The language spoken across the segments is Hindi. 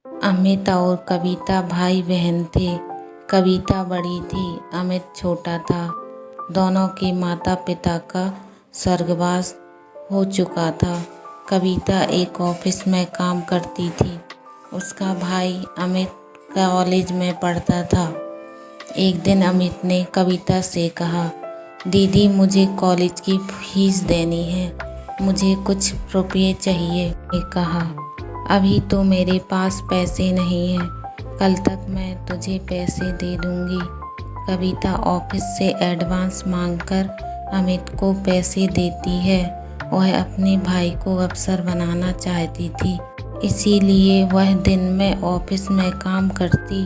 अमित और कविता भाई बहन थे। कविता बड़ी थी, अमित छोटा था। दोनों के माता पिता का स्वर्गवास हो चुका था। कविता एक ऑफिस में काम करती थी। उसका भाई अमित कॉलेज में पढ़ता था। एक दिन अमित ने कविता से कहा, दीदी मुझे कॉलेज की फीस देनी है, मुझे कुछ रुपये चाहिए। ने कहा, अभी तो मेरे पास पैसे नहीं हैं, कल तक मैं तुझे पैसे दे दूंगी। कविता ऑफिस से एडवांस मांगकर अमित को पैसे देती है। वह अपने भाई को अफसर बनाना चाहती थी, इसीलिए वह दिन में ऑफिस में काम करती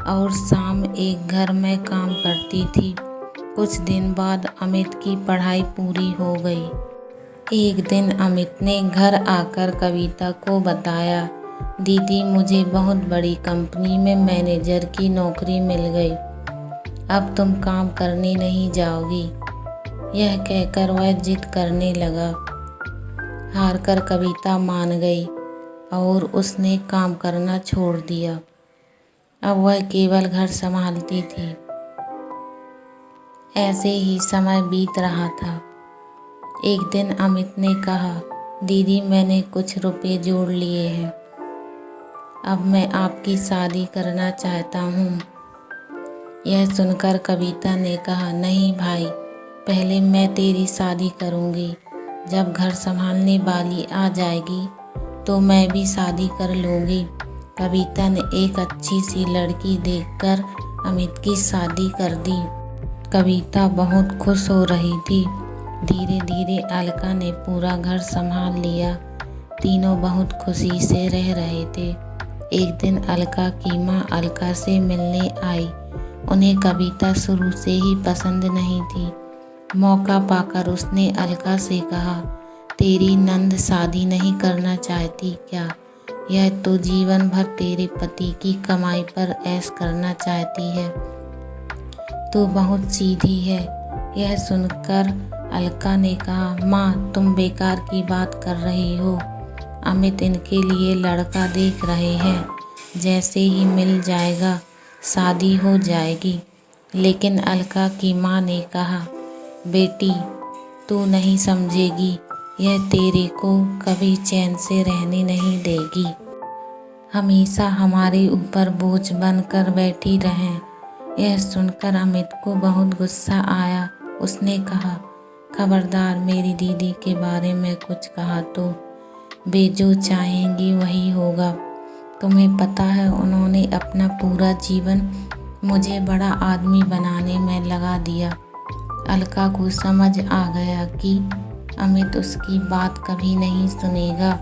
और शाम एक घर में काम करती थी। कुछ दिन बाद अमित की पढ़ाई पूरी हो गई। एक दिन अमित ने घर आकर कविता को बताया, दीदी मुझे बहुत बड़ी कंपनी में मैनेजर की नौकरी मिल गई, अब तुम काम करने नहीं जाओगी। यह कहकर वह जिद करने लगा। हारकर कविता मान गई और उसने काम करना छोड़ दिया। अब वह केवल घर संभालती थी। ऐसे ही समय बीत रहा था। एक दिन अमित ने कहा, दीदी मैंने कुछ रुपए जोड़ लिए हैं, अब मैं आपकी शादी करना चाहता हूँ। यह सुनकर कविता ने कहा, नहीं भाई, पहले मैं तेरी शादी करूँगी। जब घर संभालने वाली आ जाएगी तो मैं भी शादी कर लूँगी। कविता ने एक अच्छी सी लड़की देखकर अमित की शादी कर दी। कविता बहुत खुश हो रही थी। धीरे धीरे अलका ने पूरा घर संभाल लिया। तीनों बहुत खुशी से रह रहे थे। एक दिन अलका की माँ अलका से मिलने आई। उन्हें कविता शुरू से ही पसंद नहीं थी। मौका पाकर उसने अलका से कहा, तेरी नंद शादी नहीं करना चाहती क्या? यह तो जीवन भर तेरे पति की कमाई पर ऐश करना चाहती है। तू बहुत सीधी है। यह सुनकर अलका ने कहा, माँ तुम बेकार की बात कर रही हो। अमित इनके लिए लड़का देख रहे हैं, जैसे ही मिल जाएगा शादी हो जाएगी। लेकिन अलका की माँ ने कहा, बेटी तू नहीं समझेगी, यह तेरे को कभी चैन से रहने नहीं देगी, हमेशा हमारे ऊपर बोझ बनकर बैठी रहें। यह सुनकर अमित को बहुत गुस्सा आया। उसने कहा, खबरदार मेरी दीदी के बारे में कुछ कहा तो वे जो चाहेंगी वही होगा। तुम्हें पता है उन्होंने अपना पूरा जीवन मुझे बड़ा आदमी बनाने में लगा दिया। अलका को समझ आ गया कि अमित उसकी बात कभी नहीं सुनेगा।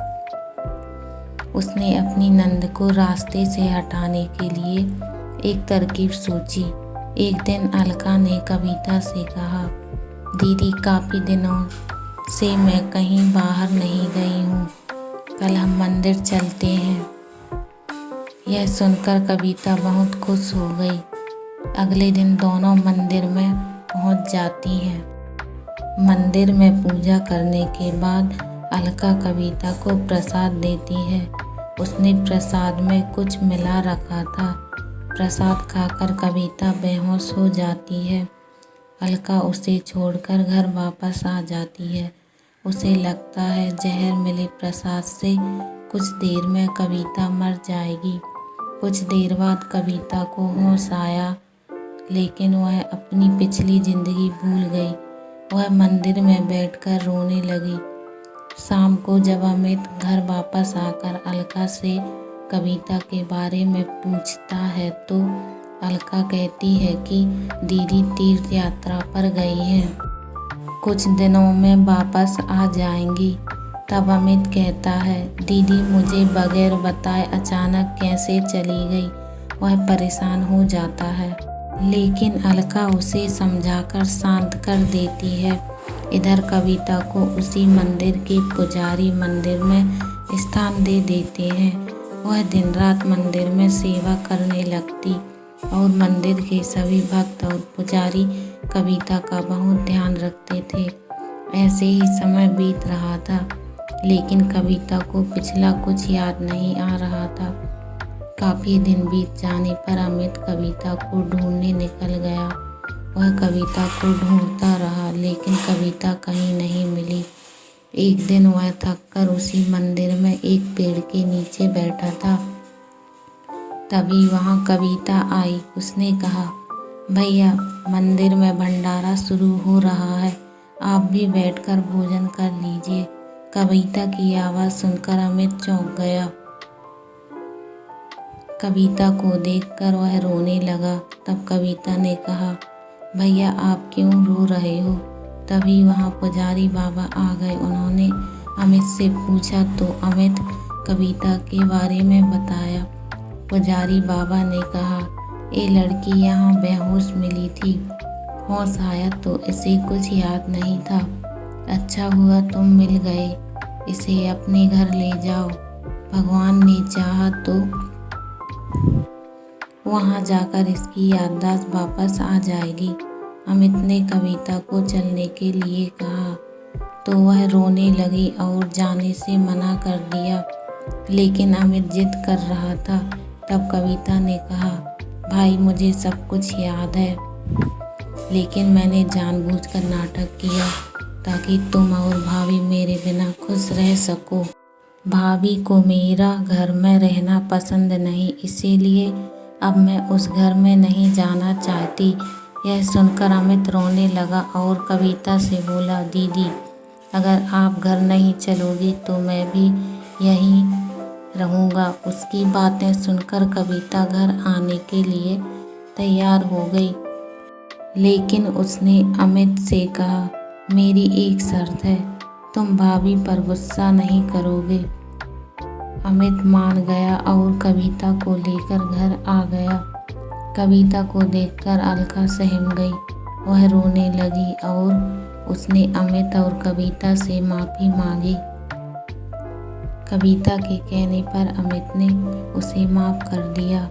उसने अपनी नंद को रास्ते से हटाने के लिए एक तरकीब सोची। एक दिन अलका ने कविता से कहा, दीदी काफ़ी दिनों से मैं कहीं बाहर नहीं गई हूँ, कल हम मंदिर चलते हैं। यह सुनकर कविता बहुत खुश हो गई। अगले दिन दोनों मंदिर में पहुँच जाती हैं। मंदिर में पूजा करने के बाद अलका कविता को प्रसाद देती है। उसने प्रसाद में कुछ मिला रखा था। प्रसाद खाकर कविता बेहोश हो जाती है। अलका उसे छोड़कर घर वापस आ जाती है। उसे लगता है जहर मिले प्रसाद से कुछ देर में कविता मर जाएगी। कुछ देर बाद कविता को होश आया, लेकिन वह अपनी पिछली जिंदगी भूल गई। वह मंदिर में बैठकर रोने लगी। शाम को जब अमित घर वापस आकर अलका से कविता के बारे में पूछता है तो अलका कहती है कि दीदी तीर्थ यात्रा पर गई हैं, कुछ दिनों में वापस आ जाएंगी। तब अमित कहता है, दीदी मुझे बगैर बताए अचानक कैसे चली गई। वह परेशान हो जाता है, लेकिन अलका उसे समझाकर शांत कर देती है। इधर कविता को उसी मंदिर के पुजारी मंदिर में स्थान दे देते हैं। वह दिन रात मंदिर में सेवा करने लगती और मंदिर के सभी भक्त और पुजारी कविता का बहुत ध्यान रखते थे। ऐसे ही समय बीत रहा था, लेकिन कविता को पिछला कुछ याद नहीं आ रहा था। काफ़ी दिन बीत जाने पर अमित कविता को ढूंढने निकल गया। वह कविता को ढूंढता रहा लेकिन कविता कहीं नहीं मिली। एक दिन वह थककर उसी मंदिर में एक पेड़ के नीचे बैठा था। तभी वहाँ कविता आई। उसने कहा, भैया, मंदिर में भंडारा शुरू हो रहा है, आप भी बैठकर भोजन कर लीजिए। कविता की आवाज़ सुनकर अमित चौंक गया। कविता को देखकर वह रोने लगा। तब कविता ने कहा, भैया, आप क्यों रो रहे हो? तभी वहाँ पुजारी बाबा आ गए। उन्होंने अमित से पूछा तो अमित कविता के बारे में बताया। पुजारी बाबा ने कहा, ये लड़की यहाँ बेहोश मिली थी। होश आया तो इसे कुछ याद नहीं था। अच्छा हुआ तुम मिल गए। इसे अपने घर ले जाओ। भगवान ने चाहा तो वहाँ जाकर इसकी याददाश्त वापस आ जाएगी। अमित ने कविता को चलने के लिए कहा तो वह रोने लगी और जाने से मना कर दिया, लेकिन अमित जिद कर रहा था। तब कविता ने कहा, भाई, मुझे सब कुछ याद है, लेकिन मैंने जानबूझकर नाटक किया ताकि तुम और भाभी मेरे बिना खुश रह सको। भाभी को मेरा घर में रहना पसंद नहीं, इसीलिए अब मैं उस घर में नहीं जाना चाहती। यह सुनकर अमित रोने लगा और कविता से बोला, दीदी, अगर आप घर नहीं चलोगी तो मैं भी यहीं रहूँगा। उसकी बातें सुनकर कविता घर आने के लिए तैयार हो गई, लेकिन उसने अमित से कहा, मेरी एक शर्त है, तुम भाभी पर गुस्सा नहीं करोगे। अमित मान गया और कविता को लेकर घर आ गया। कविता को देखकर अलका सहम गई। वह रोने लगी और उसने अमित और कविता से माफ़ी मांगी। कविता के कहने पर अमित ने उसे माफ़ कर दिया।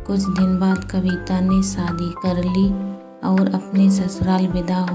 कुछ दिन बाद कविता ने शादी कर ली और अपने ससुराल विदा हो